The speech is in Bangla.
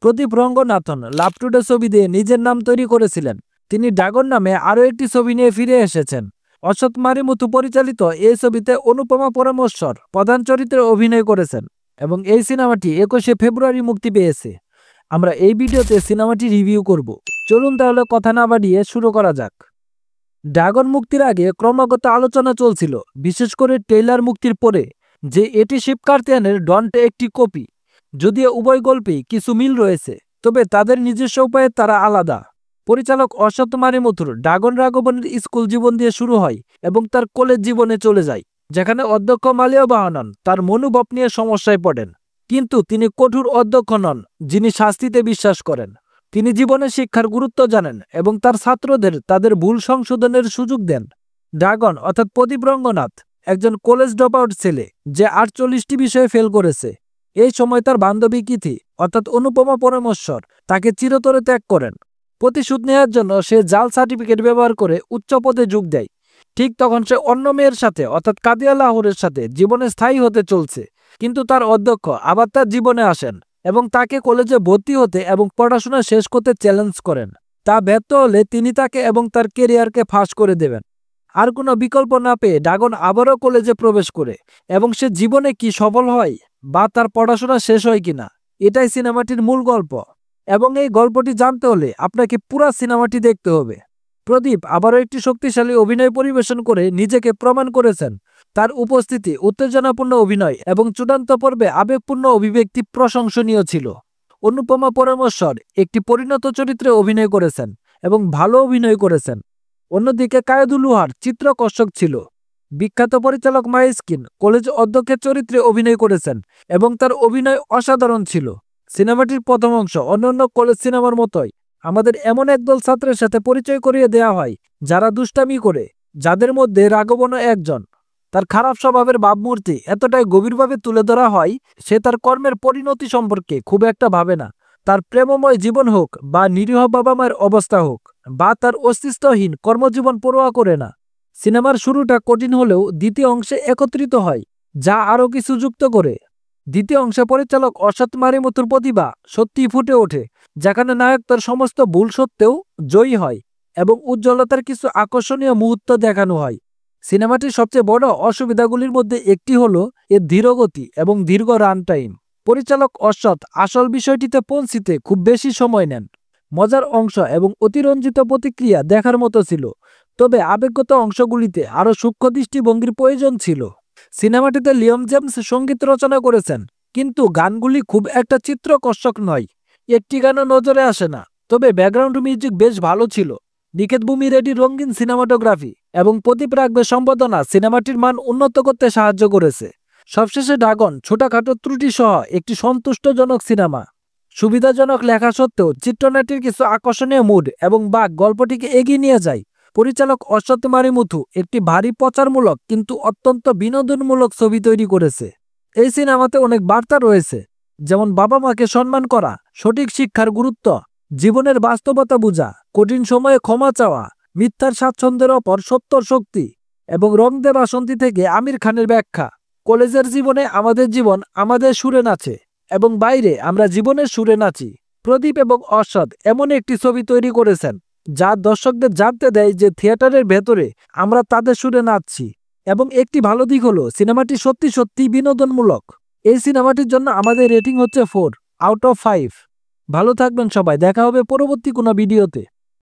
প্রদীপ রঙ্গনাথন লাভ টুডে ছবি দিয়ে নিজের নাম তৈরি করেছিলেন। তিনি ড্রাগন নামে আরও একটি ছবি নিয়ে ফিরে এসেছেন। অসৎ মারিমুথু পরিচালিত এই ছবিতে অনুপমা পরমেশ্বর প্রধান চরিত্রে অভিনয় করেছেন এবং এই সিনেমাটি 21শে ফেব্রুয়ারি মুক্তি পেয়েছে। আমরা এই ভিডিওতে সিনেমাটি রিভিউ করব। চলুন তাহলে কথা না বাড়িয়ে শুরু করা যাক। ড্রাগন মুক্তির আগে ক্রমাগত আলোচনা চলছিল, বিশেষ করে ট্রেইলার মুক্তির পরে, যে এটি শিবকার্তিয়ানের ডনটে একটি কপি। যদিও উভয় গল্পেই কিছু মিল রয়েছে, তবে তাদের নিজস্ব উপায়ে তারা আলাদা। পরিচালক অসৎ মারিমুথুর ড্রাগন রাঘবনের স্কুল জীবন দিয়ে শুরু হয় এবং তার কলেজ জীবনে চলে যায়, যেখানে অধ্যক্ষ মালিয়াবাহানন তার মনোভাব নিয়ে সমস্যায় পড়েন। কিন্তু তিনি কঠোর অধ্যক্ষ নন, যিনি শাস্তিতে বিশ্বাস করেন। তিনি জীবনে শিক্ষার গুরুত্ব জানেন এবং তার ছাত্রদের তাদের ভুল সংশোধনের সুযোগ দেন। ড্রাগন অর্থাৎ প্রদীপ রঙ্গনাথ একজন কলেজ ড্রপ আউট ছেলে, যে 48টি বিষয়ে ফেল করেছে। এই সময় তার বান্ধবী কিথি অর্থাৎ অনুপমা পরমেশ্বর তাকে চিরতরে ত্যাগ করেন। প্রতিশোধ নেওয়ার জন্য সে জাল সার্টিফিকেট ব্যবহার করে উচ্চ পদে যোগ দেয়। ঠিক তখন সে অন্য মেয়ের সাথে অর্থাৎ কাদিয়া লাহোরের সাথে জীবনে স্থায়ী হতে চলছে। কিন্তু তার অধ্যক্ষ আবার তার জীবনে আসেন এবং তাকে কলেজে ভর্তি হতে এবং পড়াশোনা শেষ করতে চ্যালেঞ্জ করেন। তা ব্যর্থ হলে তিনি তাকে এবং তার কেরিয়ারকে ফাঁস করে দেবেন। আর কোনো বিকল্প না পেয়ে ড্রাগন আবারও কলেজে প্রবেশ করে এবং সে জীবনে কি সফল হয় বা তার পড়াশোনা শেষ হয় কিনা, এটাই সিনেমাটির মূল গল্প। এবং এই গল্পটি জানতে হলে আপনাকে পুরা সিনেমাটি দেখতে হবে। প্রদীপ আবারও একটি শক্তিশালী অভিনয় পরিবেশন করে নিজেকে প্রমাণ করেছেন। তার উপস্থিতি, উত্তেজনাপূর্ণ অভিনয় এবং চূড়ান্ত পর্বে আবেগপূর্ণ অভিব্যক্তি প্রশংসনীয় ছিল। অনুপমা পরমেশ্বর একটি পরিণত চরিত্রে অভিনয় করেছেন এবং ভালো অভিনয় করেছেন। অন্যদিকে কায়েদুল লোহার চিত্রকর্ষক ছিল। বিখ্যাত পরিচালক মাইস্কিন কলেজ অধ্যক্ষের চরিত্রে অভিনয় করেছেন এবং তার অভিনয় অসাধারণ ছিল। সিনেমাটির প্রথম অংশ অন্যান্য কলেজ সিনেমার মতোই আমাদের এমন একদল ছাত্রের সাথে পরিচয় করিয়ে দেওয়া হয় যারা দুষ্টামি করে, যাদের মধ্যে রাঘবনও একজন। তার খারাপ স্বভাবের ভাবমূর্তি এতটাই গভীরভাবে তুলে ধরা হয়, সে তার কর্মের পরিণতি সম্পর্কে খুব একটা ভাবে না। তার প্রেমময় জীবন হোক বা নিরীহ বাবা মায়ের অবস্থা হোক বা তার অস্তিত্বহীন কর্মজীবন পরোয়া করে না। সিনেমার শুরুটা কঠিন হলেও দ্বিতীয় অংশে একত্রিত হয়, যা আরও কিছু যুক্ত করে। দ্বিতীয় অংশে পরিচালক অসৎ মারিমুথুর প্রতিভা সত্যিই ফুটে ওঠে, যেখানে নায়ক তার সমস্ত ভুল সত্ত্বেও জয়ী হয় এবং উজ্জ্বলতার কিছু আকর্ষণীয় মুহূর্ত দেখানো হয়। সিনেমাটির সবচেয়ে বড় অসুবিধাগুলির মধ্যে একটি হলো এর ধীরগতি এবং দীর্ঘ রান টাইম। পরিচালক অসৎ আসল বিষয়টিতে পৌঁছিতে খুব বেশি সময় নেন। মজার অংশ এবং অতিরঞ্জিত প্রতিক্রিয়া দেখার মতো ছিল, তবে আবেগগত অংশগুলিতে আরও সূক্ষ্ম দৃষ্টিভঙ্গির প্রয়োজন ছিল। সিনেমাটিতে লিওম জেমস সঙ্গীত রচনা করেছেন, কিন্তু গানগুলি খুব একটা চিত্রকর্ষক নয়। একটি গানও নজরে আসে না, তবে ব্যাকগ্রাউন্ড মিউজিক বেশ ভালো ছিল। নিকেত ভূমি রেড্ডির রঙিন সিনেমাটোগ্রাফি এবং প্রদীপ রাঘবের সম্পাদনা সিনেমাটির মান উন্নত করতে সাহায্য করেছে। সবশেষে ড্রাগন ছোটখাটো ত্রুটি সহ একটি সন্তুষ্টজনক সিনেমা। সুবিধাজনক লেখা সত্ত্বেও চিত্রনাট্যের কিছু আকর্ষণীয় মুড এবং বাক গল্পটিকে এগিয়ে নিয়ে যায়। পরিচালক অসৎ মারিমুথু একটি ভারী প্রচারমূলক কিন্তু অত্যন্ত বিনোদনমূলক ছবি তৈরি করেছে। এই সিনেমাতে অনেক বার্তা রয়েছে, যেমন বাবা মাকে সম্মান করা, সঠিক শিক্ষার গুরুত্ব, জীবনের বাস্তবতা বোঝা, কঠিন সময়ে ক্ষমা চাওয়া, মিথ্যার স্বাচ্ছন্দ্যের ওপর সত্যর শক্তি এবং রং দে বাসন্তী থেকে আমির খানের ব্যাখ্যা। কলেজের জীবনে আমাদের জীবন আমাদের সুরে নাচে এবং বাইরে আমরা জীবনের সুরে নাচি। প্রদীপ এবং অসৎ এমন একটি ছবি তৈরি করেছেন যা দর্শকদের জানতে দেয় যে থিয়েটারের ভেতরে আমরা তাদের সুরে নাচছি। এবং একটি ভালো দিক হলো সিনেমাটি সত্যি সত্যি বিনোদনমূলক। এই সিনেমাটির জন্য আমাদের রেটিং হচ্ছে 4 আউট অফ 5। ভালো থাকবেন সবাই, দেখা হবে পরবর্তী কোনো ভিডিওতে।